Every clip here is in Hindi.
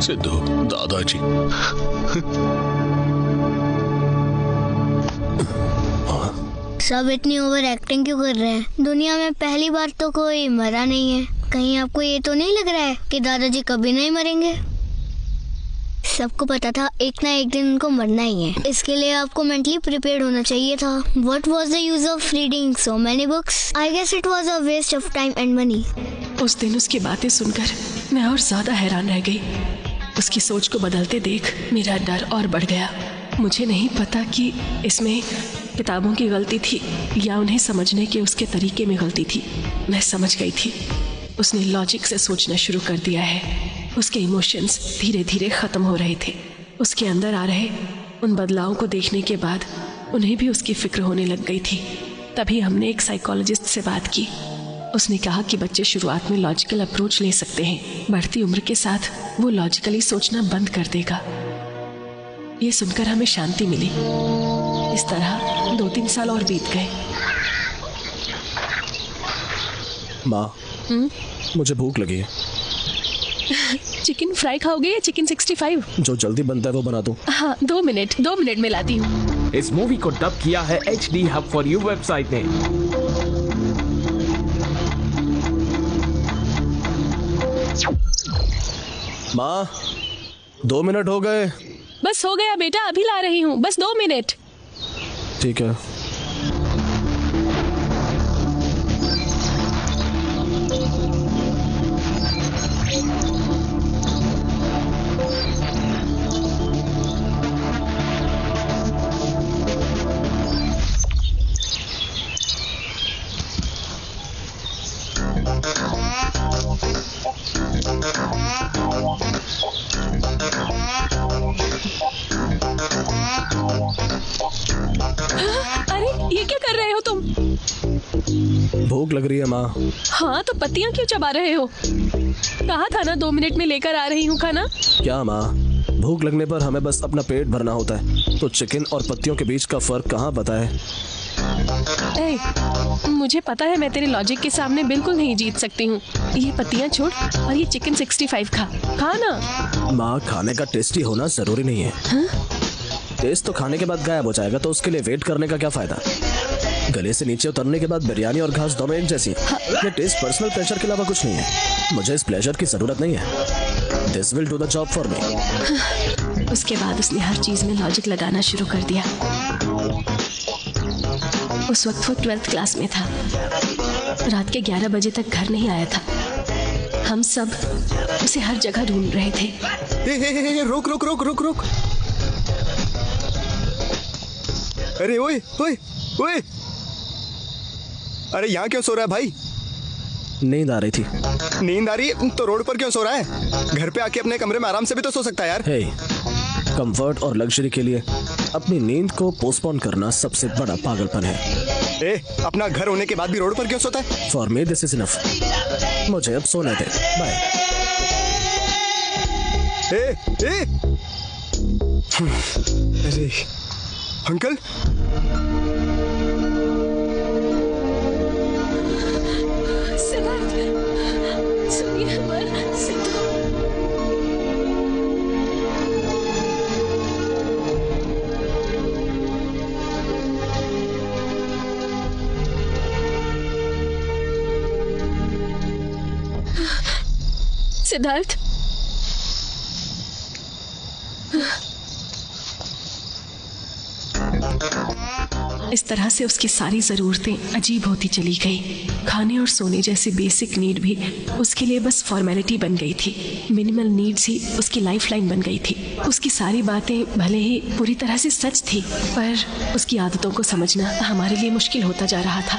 सिद्धू, दादाजी। सब इतनी ओवर एक्टिंग क्यों कर रहे हैं? दुनिया में पहली बार तो कोई मरा नहीं है। कहीं आपको ये तो नहीं लग रहा है कि दादाजी कभी नहीं मरेंगे? सबको पता था एक ना एक दिन उनको मरना ही है। इसके लिए आपको मेंटली प्रिपेयर्ड होना चाहिए था। What was the use of reading so many books? I guess it was a waste of time and money. उस दिन उसकी बातें सुनकर मैं और ज्यादा हैरान रह गई। उसकी सोच को बदलते देख मेरा डर और बढ़ गया। मुझे नहीं पता कि इसमें किताबों की गलती थी या उन्हें समझने के उसके तरीके में गलती थी। मैं समझ गई थी, उसने लॉजिक से सोचना शुरू कर दिया है। उसके इमोशंस धीरे धीरे खत्म हो रहे थे। उसके अंदर आ रहे उन बदलावों को देखने के बाद उन्हें भी उसकी फिक्र होने लग गई थी। तभी हमने एक साइकोलॉजिस्ट से बात की। उसने कहा कि बच्चे शुरुआत में लॉजिकल अप्रोच ले सकते हैं, बढ़ती उम्र के साथ वो लॉजिकली सोचना बंद कर देगा। ये सुनकर हमें शांति मिली। इस तरह 2-3 साल और बीत गए। माँ, मुझे भूख लगी है। चिकन फ्राई खाओगे या चिकन 65? जो जल्दी बनता है वो बना दो। हाँ, 2 मिनट में लाती हूँ। इस मूवी को डब किया है HD Hub for You website ने। माँ, 2 मिनट हो गए। बस हो गया बेटा, अभी ला रही हूँ, बस 2 मिनट। ठीक है। अरे ये क्या कर रहे हो तुम? भूख लग रही है माँ। हाँ तो पत्तियाँ क्यों चबा रहे हो? कहा था ना 2 मिनट में लेकर आ रही हूँ खाना। क्या माँ, भूख लगने पर हमें बस अपना पेट भरना होता है, तो चिकन और पत्तियों के बीच का फर्क कहाँ पता है? मुझे पता है मैं तेरे लॉजिक के सामने बिल्कुल नहीं जीत सकती हूँ। ये पत्तियाँ छोड़ और ये चिकन 65 खा ना। माँ, खाने का टेस्टी होना जरूरी नहीं है। हाँ? टेस्ट तो खाने के बाद गायब हो जाएगा, तो उसके लिए वेट करने का क्या फायदा? गले से नीचे उतरने के बाद बिरयानी और घास दोनों एक जैसी। ये टेस्ट पर्सनल प्लेजर के अलावा कुछ नहीं है। मुझे इस प्लेजर की जरूरत नहीं है। This will do the job for me. उसके बाद उसने हर चीज में लॉजिक लगाना शुरू कर दिया। उस वक्त वो 12th क्लास में था। रात के 11 बजे तक घर नहीं आया था। हम सब उसे हर जगह ढूंढ रहे थे। रुक रुक रुक रुक रुक। अरे ओए ओए ओए, अरे यहाँ क्यों सो रहा है भाई? नींद आ रही थी। नींद आ रही है तो रोड पर क्यों सो रहा है? घर पे आके अपने कमरे में आराम से भी तो सो सकता है यार। कंफर्ट और लग्जरी के लिए अपनी नींद को पोस्टपोन करना सबसे बड़ा पागलपन है। अपना घर होने के बाद भी रोड पर क्यों सोता है? For me this is enough. मुझे अब सोने दे। बाय। अरे अंकल, सुनिए सिद्धू। सिद्धार्थ, इस तरह से उसकी सारी ज़रूरतें अजीब होती चली गई। खाने और सोने जैसी बेसिक नीड भी उसके लिए बस फॉर्मेलिटी बन गई थी। मिनिमल नीड्स ही उसकी लाइफलाइन बन गई थी। उसकी सारी बातें भले ही पूरी तरह से सच थी, पर उसकी आदतों को समझना हमारे लिए मुश्किल होता जा रहा था।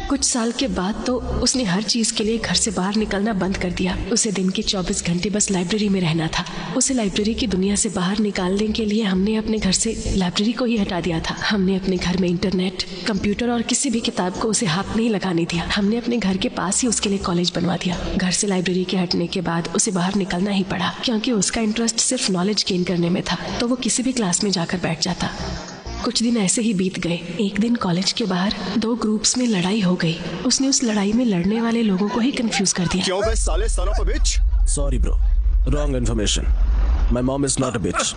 कुछ साल के बाद तो उसने हर चीज़ के लिए घर से बाहर निकलना बंद कर दिया। उसे दिन के 24 घंटे बस लाइब्रेरी में रहना था। उसे लाइब्रेरी की दुनिया से बाहर निकालने के लिए हमने अपने घर से लाइब्रेरी को ही हटा दिया था। हमने अपने घर में इंटरनेट, कंप्यूटर और किसी भी किताब को उसे हाथ नहीं लगाने दिया। हमने अपने घर के पास ही उसके लिए कॉलेज बनवा दिया। घर से लाइब्रेरी के हटने के बाद उसे बाहर निकलना ही पड़ा, क्योंकि उसका इंटरेस्ट सिर्फ नॉलेज गेन करने में था, तो वो किसी भी क्लास में जाकर बैठ जाता। कुछ दिन ऐसे ही बीत गए। एक दिन कॉलेज के बाहर 2 ग्रुप्स में लड़ाई हो गई। उसने उस लड़ाई में लड़ने वाले लोगों को ही कंफ्यूज कर दिया। क्यों बे साले son of a bitch? Sorry bro, Wrong information. My mom is not a bitch.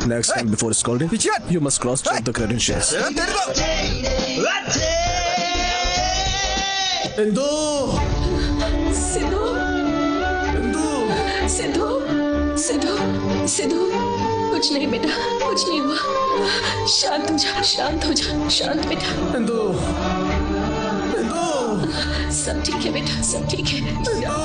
Next time before scolding, you must cross-check the credentials. Indu! Sidhu Sidhu Sidhu Sidhu कुछ नहीं बेटा, कुछ नहीं हुआ। शांत हो जा, शांत हो जा, शांत बेटा। इंदु! इंदु! सब ठीक है बेटा, सब ठीक है। इंदु!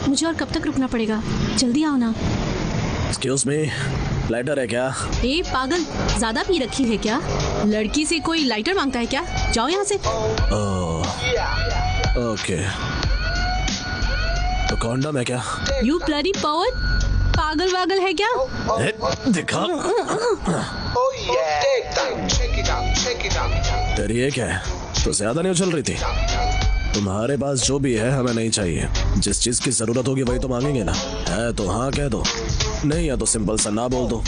मुझे और कब तक रुकना पड़ेगा? जल्दी आओ ना। Excuse me, लाइटर है क्या? ए पागल, ज्यादा पी रखी है क्या? लड़की से कोई लाइटर मांगता है क्या? जाओ यहाँ से। ओके। तो कॉन्डम है क्या? यू ब्लडी पॉवर, पागल वागल है क्या? दिखा। तेरी ये क्या है? तो ज्यादा नहीं उछल रही थी? तुम्हारे पास जो भी है हमें नहीं चाहिए। जिस चीज की जरूरत होगी वही तो मांगेंगे ना। है तो हाँ कह दो, नहीं है तो सिंपल सा ना बोल दो।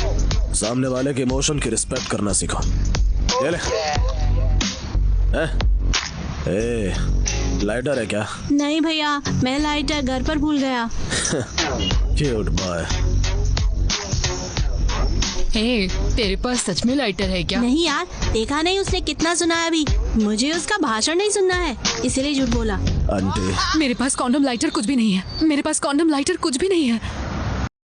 सामने वाले के इमोशन की रिस्पेक्ट करना सीखो। ये ले। ए, लाइटर है क्या? नहीं भैया, मैं लाइटर घर पर भूल गया। Cute boy. ए, तेरे पास सच में लाइटर है क्या? नहीं यार, देखा नहीं उसने कितना सुना है अभी। मुझे उसका भाषण नहीं सुनना है, इसीलिए झूठ बोला। आंटी, मेरे पास कॉन्डम लाइटर कुछ भी नहीं है। मेरे पास कॉन्डम लाइटर कुछ भी नहीं है।